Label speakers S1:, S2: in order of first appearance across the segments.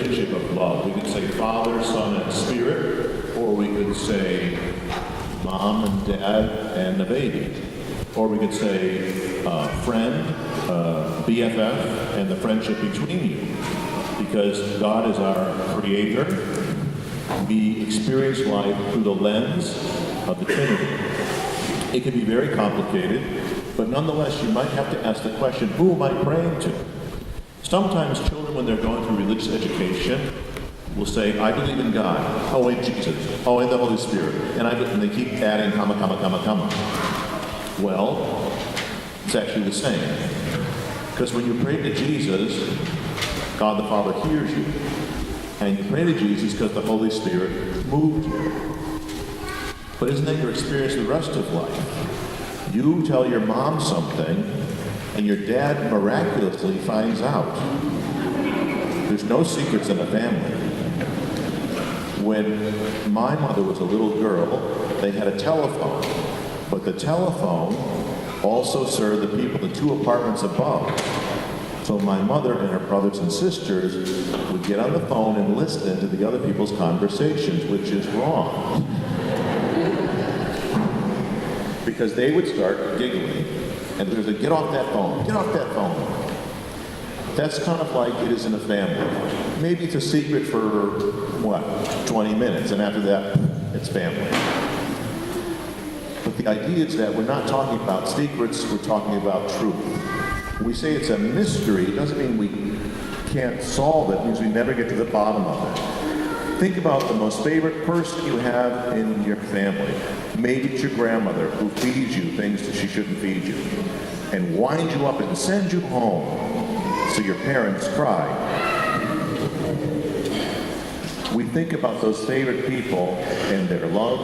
S1: relationship of love. We could say Father, Son, and Spirit, or we could say Mom and Dad and the baby. Or we could say friend, BFF, and the friendship between you. Because God is our creator, we experience life through the lens of the Trinity. It can be very complicated, but nonetheless you might have to ask the question, who am I praying to? Sometimes children, when they're going through religious education, will say, I believe in God, oh, in Jesus, oh, in the Holy Spirit, and they keep adding comma, comma, comma, comma. Well, it's actually the same. Because when you pray to Jesus, God the Father hears you. And you pray to Jesus because the Holy Spirit moved you. But isn't that your experience the rest of life? You tell your mom something, and your dad miraculously finds out. There's no secrets in a family. When my mother was a little girl, they had a telephone. But the telephone also served the people in 2 apartments above. So my mother and her brothers and sisters would get on the phone and listen to the other people's conversations, which is wrong. Because they would start giggling, and they would say, get off that phone, get off that phone. That's kind of like it is in a family. Maybe it's a secret for, 20 minutes, and after that, it's family. But the idea is that we're not talking about secrets, we're talking about truth. When we say it's a mystery, it doesn't mean we can't solve it, it means we never get to the bottom of it. Think about the most favorite person you have in your family. Maybe it's your grandmother who feeds you things that she shouldn't feed you, and winds you up and sends you home so your parents cry. We think about those favorite people and their love,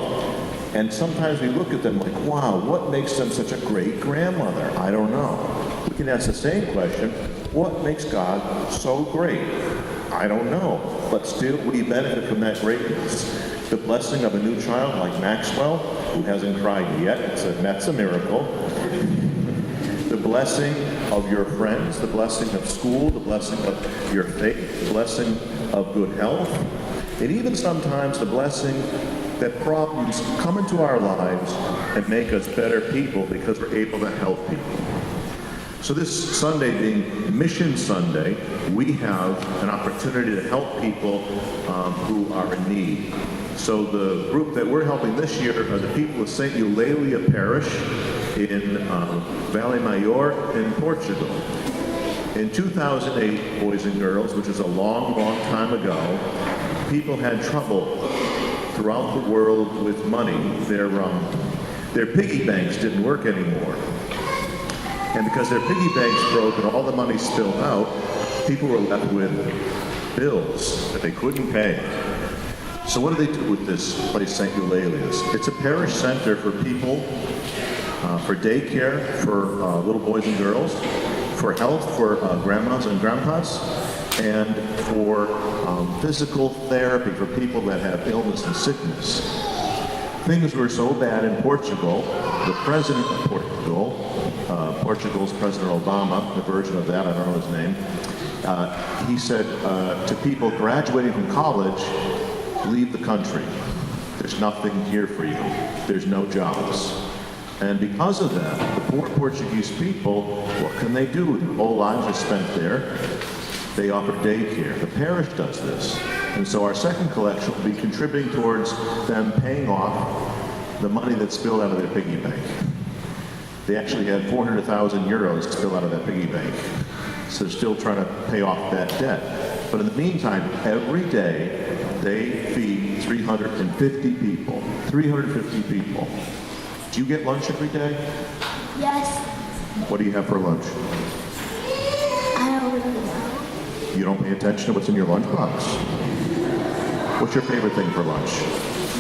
S1: and sometimes we look at them like, wow, what makes them such a great grandmother? I don't know. We can ask the same question, what makes God so great? I don't know, but still we benefit from that greatness. The blessing of a new child like Maxwell, who hasn't cried yet, that's a miracle. The blessing of your friends, the blessing of school, the blessing of your faith, the blessing of good health, and even sometimes the blessing that problems come into our lives and make us better people because we're able to help people. So this Sunday being Mission Sunday, we have an opportunity to help people who are in need. So the group that we're helping this year are the people of St. Eulalia Parish in Valley Maior in Portugal. In 2008, boys and girls, which is a long, long time ago, people had trouble throughout the world with money. Their piggy banks didn't work anymore. And because their piggy banks broke and all the money spilled out, people were left with bills that they couldn't pay. So what do they do with this place, St. Eulalia's? It's a parish center for people, for daycare, for little boys and girls, for health, for grandmas and grandpas, and for physical therapy for people that have illness and sickness. Things were so bad in Portugal, the president of Portugal, Portugal's President Obama, the version of that, I don't know his name, he said to people graduating from college, leave the country. There's nothing here for you. There's no jobs. And because of that, the poor Portuguese people, what can they do? Their whole lives are spent there. They offer daycare. The parish does this. And so our second collection will be contributing towards them paying off the money that spilled out of their piggy bank. They actually had 400,000 euros spill out of that piggy bank. So they're still trying to pay off that debt. But in the meantime, every day, they feed 350 people. 350 people. Do you get lunch every day?
S2: Yes.
S1: What do you have for lunch?
S2: I don't really know.
S1: You don't pay attention to what's in your lunchbox. What's your favorite thing for lunch?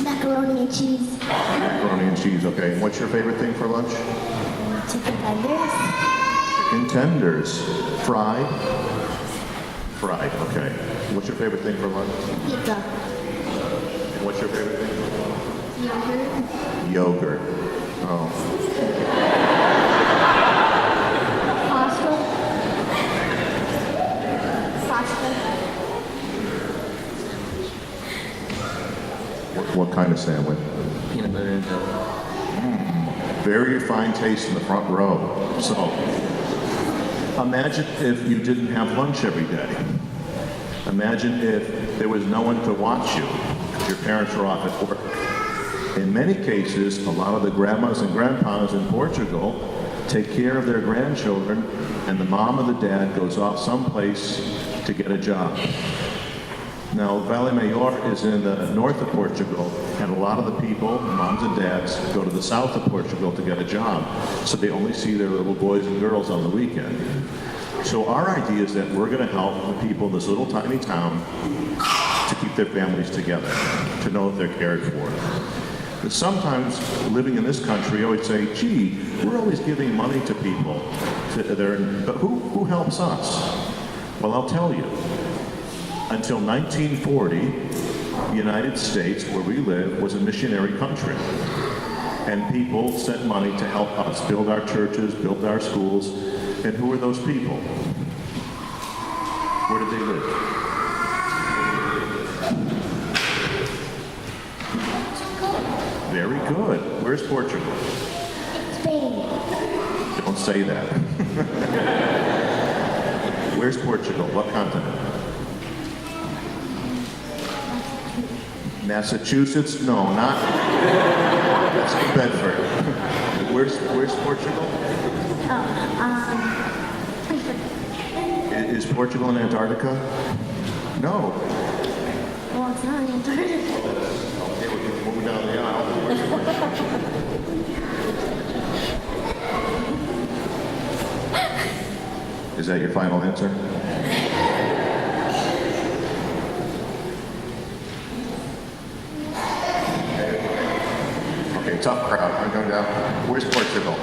S2: Macaroni and cheese.
S1: Macaroni and cheese, okay. And what's your favorite thing for lunch?
S2: Chicken tenders.
S1: Chicken tenders. Fried? Fried, okay. What's your favorite thing for lunch?
S2: Pizza.
S1: And what's your favorite thing?
S2: Yogurt.
S1: Yogurt. Oh.
S2: Pasta.
S1: What kind of sandwich?
S3: Peanut butter and jelly.
S1: Very fine taste in the front row. So, imagine if you didn't have lunch every day. Imagine if there was no one to watch you if your parents were off at work. In many cases, a lot of the grandmas and grandpas in Portugal take care of their grandchildren, and the mom or the dad goes off someplace to get a job. Now, Vale Maior is in the north of Portugal, and a lot of the people, moms and dads, go to the south of Portugal to get a job, so they only see their little boys and girls on the weekend. So our idea is that we're going to help the people in this little tiny town to keep their families together, to know that they're cared for. But sometimes, living in this country, I always say, gee, we're always giving money to people, but who helps us? Well, I'll tell you. Until 1940, the United States, where we live, was a missionary country. And people sent money to help us build our churches, build our schools. And who are those people? Where did they live? Very good. Where's Portugal?
S2: Spain.
S1: Don't say that. Where's Portugal? What continent? Massachusetts? No, not. That's New Bedford. Where's Portugal? Is Portugal in Antarctica? No.
S2: Well, it's not Antarctica.
S1: Okay, we're moving down the aisle. Where's Portugal? Is that your final answer? Okay, tough crowd. I'm going down. Where's Portugal?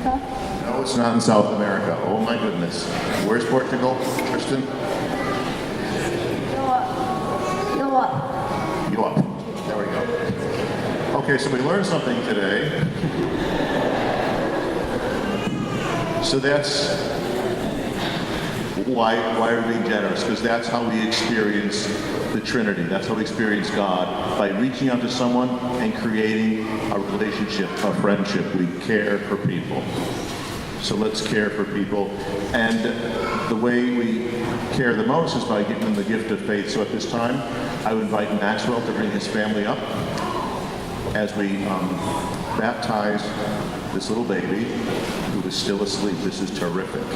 S2: America.
S1: No, it's not in South America. Oh my goodness. Where's Portugal, Tristan? Europe. There we go. Okay, so we learned something today. So that's why are we being generous? Because that's how we experience the Trinity. That's how we experience God, by reaching out to someone and creating a relationship, a friendship. We care for people. So let's care for people. And the way we care the most is by giving them the gift of faith. So at this time, I would invite Maxwell to bring his family up as we baptize this little baby who is still asleep. This is terrific.